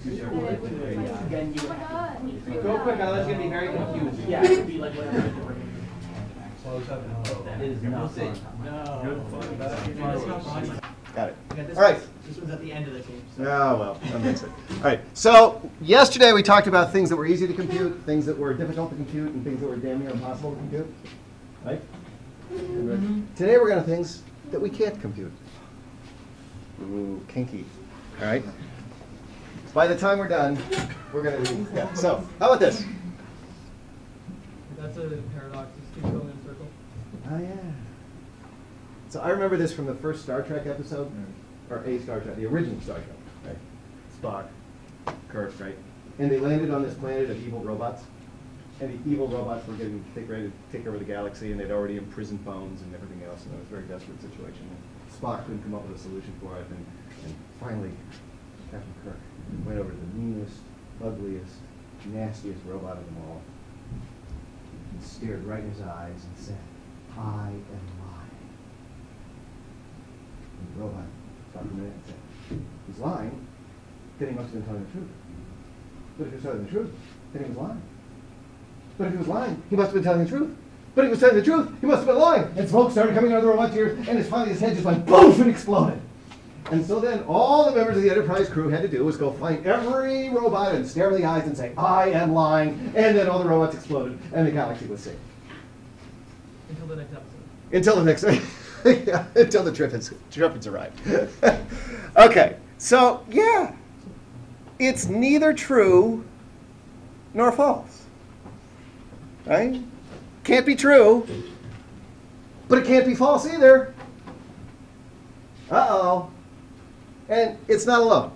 Then you Go quick, otherwise it's going to be very confused. yeah, it would be like whatever the difference. That is not fun. Got it. Okay, this All right. This one's at the end of the game. So. Oh, well, that makes it. All right. So yesterday we talked about things that were easy to compute, things that were difficult to compute, and things that were damn near impossible to compute. Right? Today we're going to things that we can't compute. Ooh, kinky. All right. By the time we're done, we're going to. Yeah. So how about this? That's a paradox. Just keep going in a circle. Oh yeah. So I remember this from the first Star Trek episode, or a Star Trek, the original Star Trek, right? Spock, Kirk, right? And they landed on this planet of evil robots, and the evil robots were getting ready to take over the galaxy, and they'd already imprisoned phones and everything else, and it was a very desperate situation. And Spock couldn't come up with a solution for it, and finally, Captain Kirk went over to the meanest, ugliest, nastiest robot of them all, and stared right in his eyes and said, "I am lying." And the robot stopped a minute and said, "He's lying, then he must have been telling the truth. But if he was telling the truth, then he was lying. But if he was lying, he must have been telling the truth. But if he was telling the truth, he must have been lying." And smoke started coming out of the robot's ears, and finally his head just went poof and exploded. And so then all the members of the Enterprise crew had to do was go find every robot and stare in the eyes and say, "I am lying," and then all the robots exploded, and the galaxy was saved. Until the next episode. Until the next, yeah, until the Triffids arrived. Okay, so yeah, it's neither true nor false, right? Can't be true, but it can't be false either. Uh-oh. And it's not alone.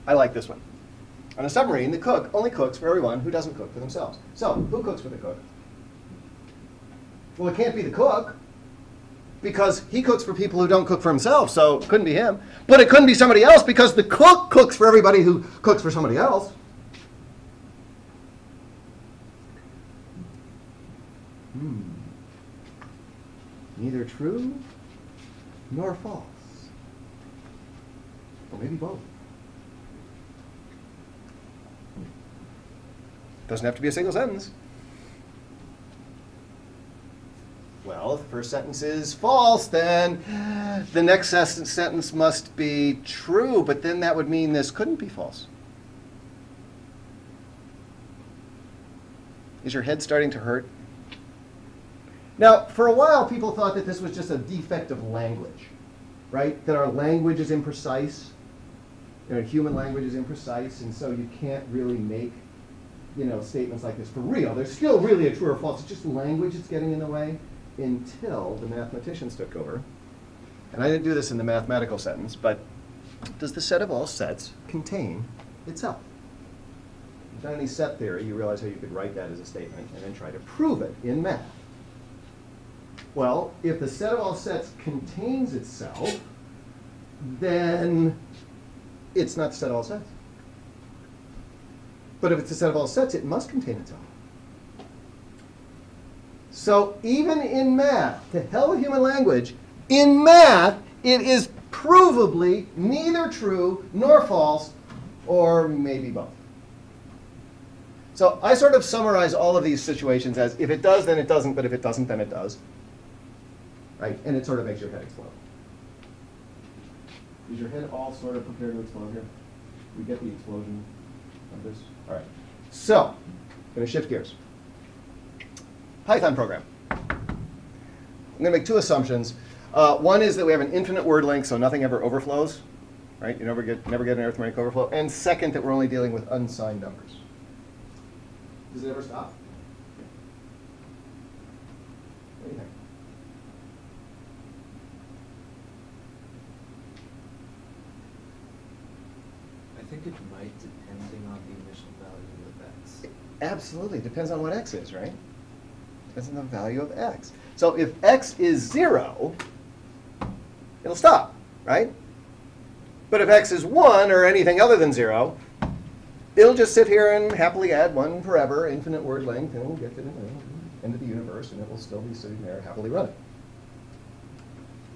I like this one. On a submarine, the cook only cooks for everyone who doesn't cook for themselves. So, who cooks for the cook? Well, it can't be the cook, because he cooks for people who don't cook for himself, so it couldn't be him. But it couldn't be somebody else, because the cook cooks for everybody who cooks for somebody else. Neither true nor false. Or maybe both. Doesn't have to be a single sentence. Well, if the first sentence is false, then the next sentence must be true, but then that would mean this couldn't be false. Is your head starting to hurt? Now, for a while, people thought that this was just a defect of language, right? That our language is imprecise. Human language is imprecise, and so you can't really make, statements like this for real. There's still really a true or false. It's just language that's getting in the way until the mathematicians took over. And I didn't do this in the mathematical sentence, but does the set of all sets contain itself? If you've done any set theory, you realize how you could write that as a statement and then try to prove it in math. Well, if the set of all sets contains itself, then it's not the set of all sets. But if it's a set of all sets, it must contain itself. So even in math, to hell with human language, in math, it is provably neither true nor false, or maybe both. So I sort of summarize all of these situations as if it does, then it doesn't, but if it doesn't, then it does. Right? And it sort of makes your head explode. Is your head all sort of prepared to explode here? We get the explosion of this? All right. So, I'm going to shift gears. Python program. I'm going to make two assumptions. One is that we have an infinite word length, so nothing ever overflows. Right? You never get an arithmetic overflow. And second, that we're only dealing with unsigned numbers. Does it ever stop? What do you think? I think it might, depending on the initial value of x. Absolutely. Depends on what x is, right? Depends on the value of x. So if x is 0, it'll stop, right? But if x is 1 or anything other than 0, it'll just sit here and happily add 1 forever, infinite word length, and it'll get to the end of the universe, and it will still be sitting there happily running.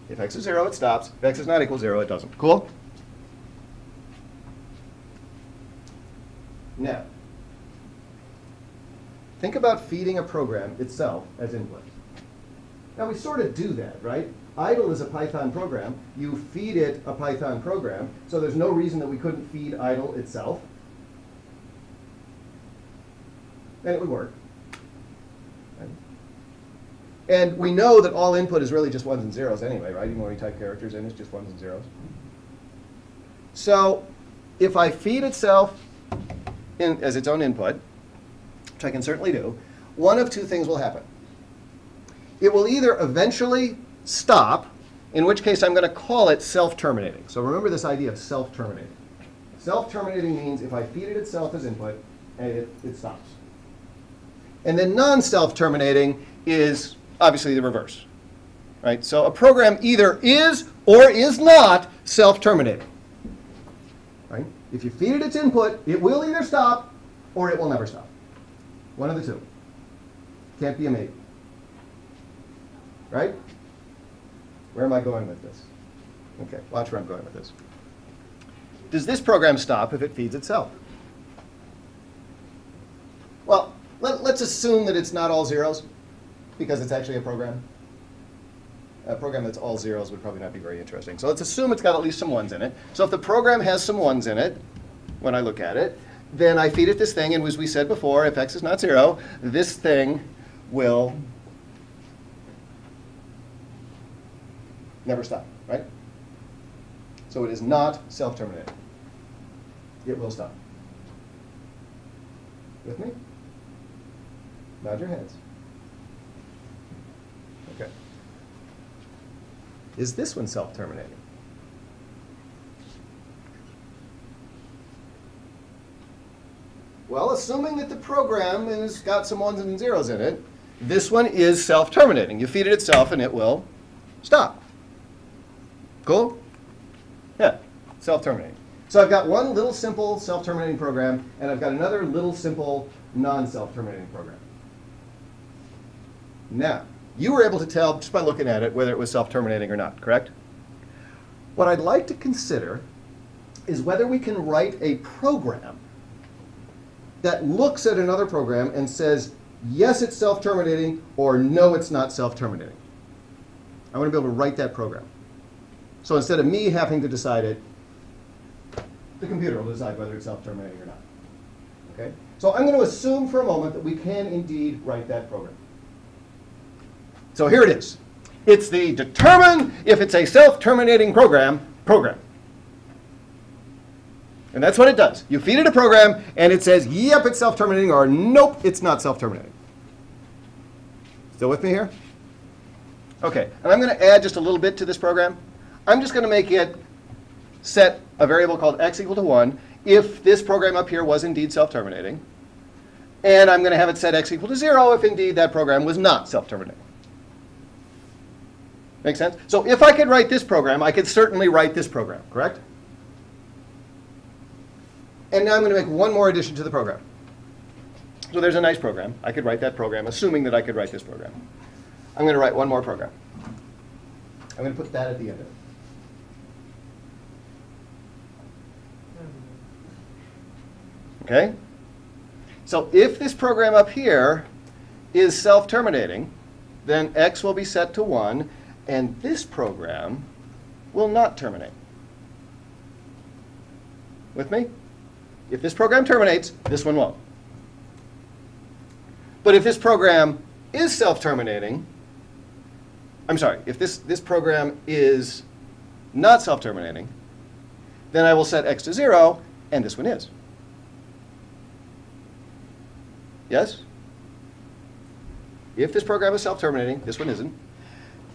If x is 0, it stops. If x is not equal to 0, it doesn't. Cool? Now, think about feeding a program itself as input. Now, we sort of do that, right? Idle is a Python program. You feed it a Python program, so there's no reason that we couldn't feed idle itself. And it would work. Right? And we know that all input is really just ones and zeros anyway, right? Even when we type characters in, it's just ones and zeros. So if I feed itself as its own input, which I can certainly do, one of two things will happen. It will either eventually stop, in which case I'm going to call it self-terminating. So remember this idea of self-terminating. Self-terminating means if I feed it itself as input, it stops. And then non-self-terminating is obviously the reverse. Right? So a program either is or is not self-terminating. Right? If you feed it its input, it will either stop or it will never stop. One of the two. Can't be a maybe. Right? Where am I going with this? Okay, watch where I'm going with this. Does this program stop if it feeds itself? Well, let's assume that it's not all zeros, because it's actually a program. A program that's all zeros would probably not be very interesting. So let's assume it's got at least some ones in it. So if the program has some ones in it, when I look at it, then I feed it this thing, and as we said before, if x is not 0, this thing will never stop, right? So it is not self-terminating. It will stop. With me? Nod your heads. Okay. Is this one self-terminating? Well, assuming that the program has got some ones and zeros in it, this one is self-terminating. You feed it itself and it will stop. Cool? Yeah, self-terminating. So I've got one little simple self-terminating program, and I've got another little simple non-self-terminating program. Now, you were able to tell just by looking at it whether it was self-terminating or not, correct? What I'd like to consider is whether we can write a program that looks at another program and says, yes, it's self-terminating, or no, it's not self-terminating. I want to be able to write that program. So instead of me having to decide it, the computer will decide whether it's self-terminating or not. Okay? So I'm going to assume for a moment that we can indeed write that program. So here it is. It's the determine if it's a self-terminating program. And that's what it does. You feed it a program, and it says, yep, it's self-terminating, or nope, it's not self-terminating. Still with me here? Okay, and I'm going to add just a little bit to this program. I'm just going to make it set a variable called x equal to 1 if this program up here was indeed self-terminating. And I'm going to have it set x equal to 0 if indeed that program was not self-terminating. Make sense? So if I could write this program, I could certainly write this program, correct? And now I'm going to make one more addition to the program. So there's a nice program. I could write that program, assuming that I could write this program. I'm going to write one more program. I'm going to put that at the end of it. Okay? So if this program up here is self-terminating, then x will be set to 1, and this program will not terminate. With me? If this program terminates, this one won't. But if this program is self-terminating, I'm sorry, if this program is not self-terminating, then I will set x to 0, and this one is. Yes? If this program is self-terminating, this one isn't.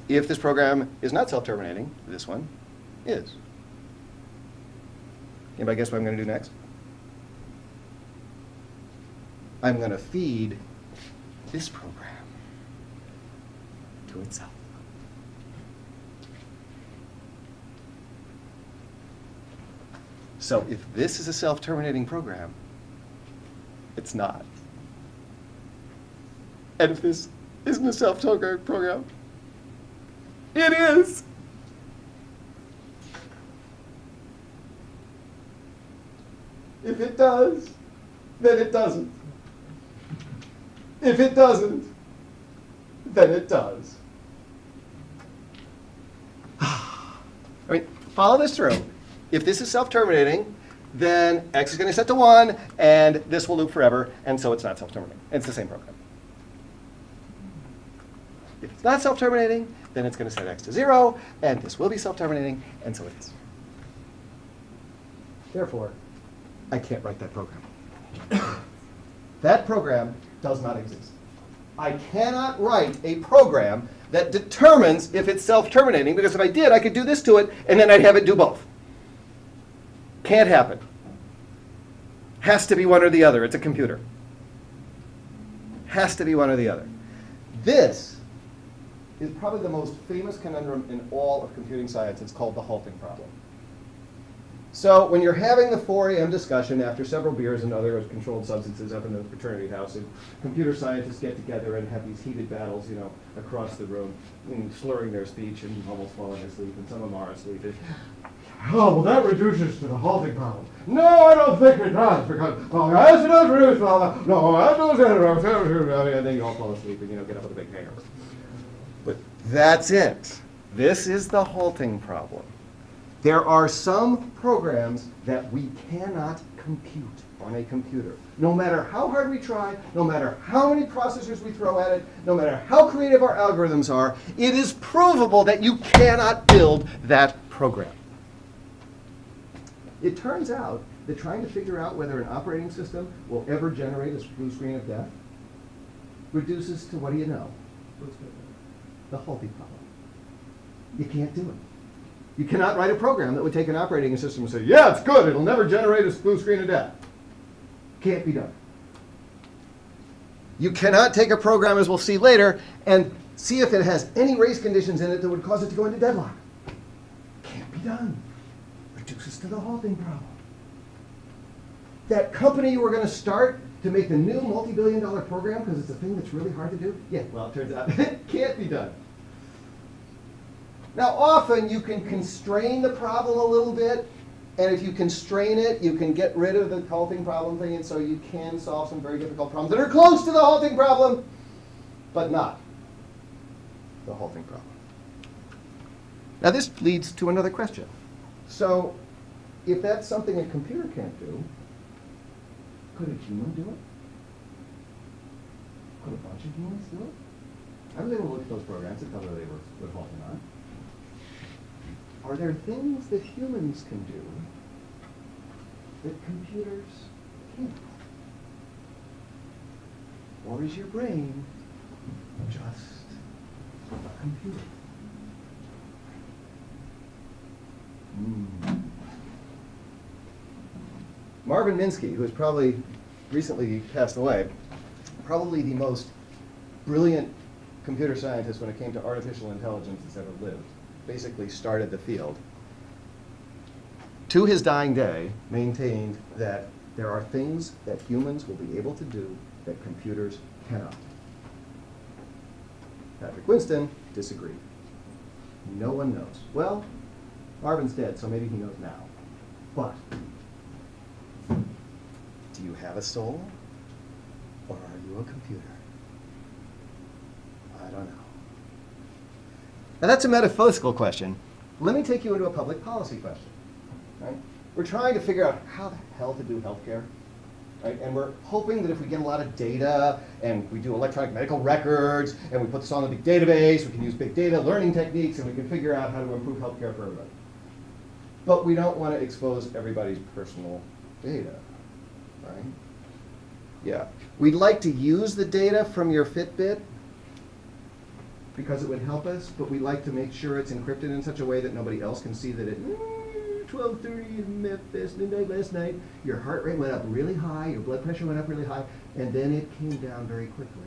If this program is not self-terminating, this one is. Anybody guess what I'm going to do next? I'm going to feed this program to itself. So if this is a self-terminating program, it's not. And if this isn't a self-terminating program, it is. If it does, then it doesn't. If it doesn't, then it does. I mean, follow this through. If this is self-terminating, then x is going to set to 1, and this will loop forever, and so it's not self-terminating. It's the same program. If it's not self-terminating, then it's going to set x to 0, and this will be self-terminating, and so it is. Therefore, I can't write that program. That program does not exist. I cannot write a program that determines if it's self-terminating, because if I did, I could do this to it, and then I'd have it do both. Can't happen. Has to be one or the other. It's a computer. Has to be one or the other. This is probably the most famous conundrum in all of computing science. It's called the halting problem. So when you're having the 4 a.m. discussion after several beers and other controlled substances up in the fraternity house, and computer scientists get together and have these heated battles, you know, across the room, and slurring their speech and almost falling asleep, and some of them are asleep. Oh, well, that reduces to the halting problem. No, I don't think it does, because, well, yes, it does reduce, no, that does, and then you all fall asleep and, you know, get up with a big hangover. But that's it. This is the halting problem. There are some programs that we cannot compute on a computer. No matter how hard we try, no matter how many processors we throw at it, no matter how creative our algorithms are, it is provable that you cannot build that program. It turns out that trying to figure out whether an operating system will ever generate a blue screen of death reduces to, what do you know? The halting problem. You can't do it. You cannot write a program that would take an operating system and say, yeah, it's good, it'll never generate a blue screen of death. Can't be done. You cannot take a program, as we'll see later, and see if it has any race conditions in it that would cause it to go into deadlock. Can't be done. Reduces to the halting problem. That company you were going to start to make the new multi-billion-dollar program because it's a thing that's really hard to do? Yeah, well, it turns out it can't be done. Now, often you can constrain the problem a little bit, and if you constrain it, you can get rid of the halting problem thing, and so you can solve some very difficult problems that are close to the halting problem, but not the halting problem. Now, this leads to another question. So, if that's something a computer can't do, could a human do it? Could a bunch of humans do it? I was able to look at those programs and tell whether they were halting on. Are there things that humans can do that computers can't? Or is your brain just a computer? Marvin Minsky, who has probably recently passed away, probably the most brilliant computer scientist when it came to artificial intelligence that's ever lived, basically started the field. To his dying day, maintained that there are things that humans will be able to do that computers cannot. Patrick Winston disagreed. No one knows. Well, Marvin's dead, so maybe he knows now. But do you have a soul, or are you a computer? I don't know. Now that's a metaphysical question. Let me take you into a public policy question. Right? We're trying to figure out how the hell to do healthcare. Right? And we're hoping that if we get a lot of data and we do electronic medical records and we put this on a big database, we can use big data learning techniques and we can figure out how to improve healthcare for everybody. But we don't want to expose everybody's personal data. Right? Yeah. We'd like to use the data from your Fitbit because it would help us, but we like to make sure it's encrypted in such a way that nobody else can see that it 12:30 midnight last night, your heart rate went up really high, your blood pressure went up really high, and then it came down very quickly.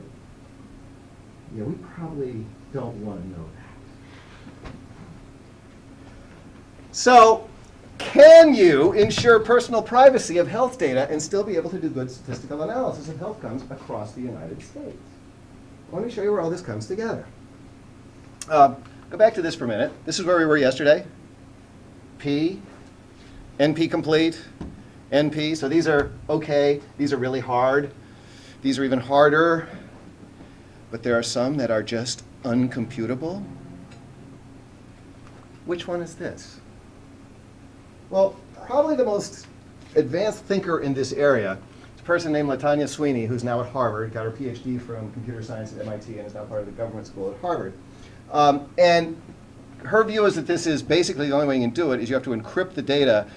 Yeah, we probably don't want to know that. So, can you ensure personal privacy of health data and still be able to do good statistical analysis of health outcomes across the United States? Let me show you where all this comes together. Go back to this for a minute. This is where we were yesterday. P, NP complete, NP, so these are okay. These are really hard. These are even harder. But there are some that are just uncomputable. Which one is this? Well, probably the most advanced thinker in this area is a person named LaTanya Sweeney, who's now at Harvard, got her PhD from computer science at MIT, and is now part of the government school at Harvard. And her view is that this is basically the only way you can do it is you have to encrypt the data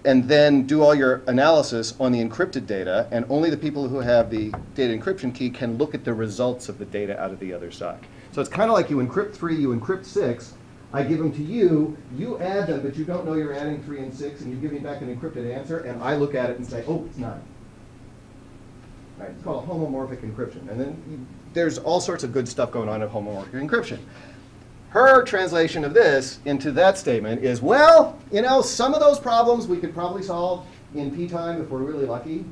and then do all your analysis on the encrypted data, and only the people who have the data encryption key can look at the results of the data out of the other side. So it's kind of like you encrypt 3, you encrypt 6, I give them to you, you add them, but you don't know you're adding 3 and 6, and you give me back an encrypted answer, and I look at it and say, oh, it's 9. Right? It's called homomorphic encryption. And then there's all sorts of good stuff going on in homomorphic encryption. Her translation of this into that statement is, well, you know, some of those problems we could probably solve in P time if we're really lucky.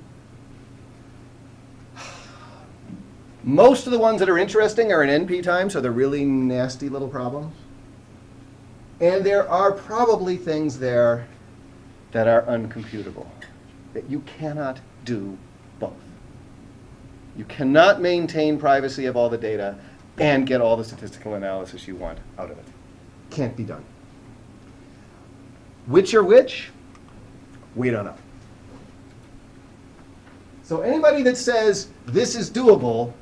Most of the ones that are interesting are in NP time, so they're really nasty little problems. And there are probably things there that are uncomputable, that you cannot do both. You cannot maintain privacy of all the data and get all the statistical analysis you want out of it. Can't be done. Which are which? We don't know. So anybody that says this is doable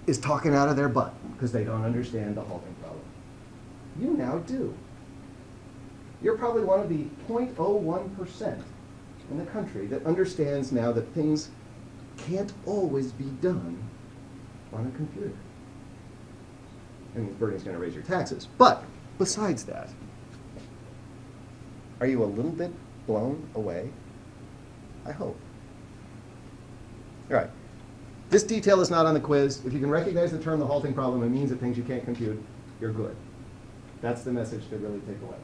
is talking out of their butt because they don't understand the halting problem. You now do. You're probably one of the 0.01% in the country that understands now that things can't always be done on a computer. I mean, Bernie's going to raise your taxes. But besides that, are you a little bit blown away? I hope. All right. This detail is not on the quiz. If you can recognize the term the halting problem, it means that things you can't compute, you're good. That's the message to really take away.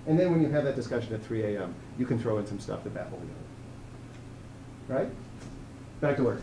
And then when you have that discussion at 3 a.m., you can throw in some stuff to baffle the other. Right? Back to work.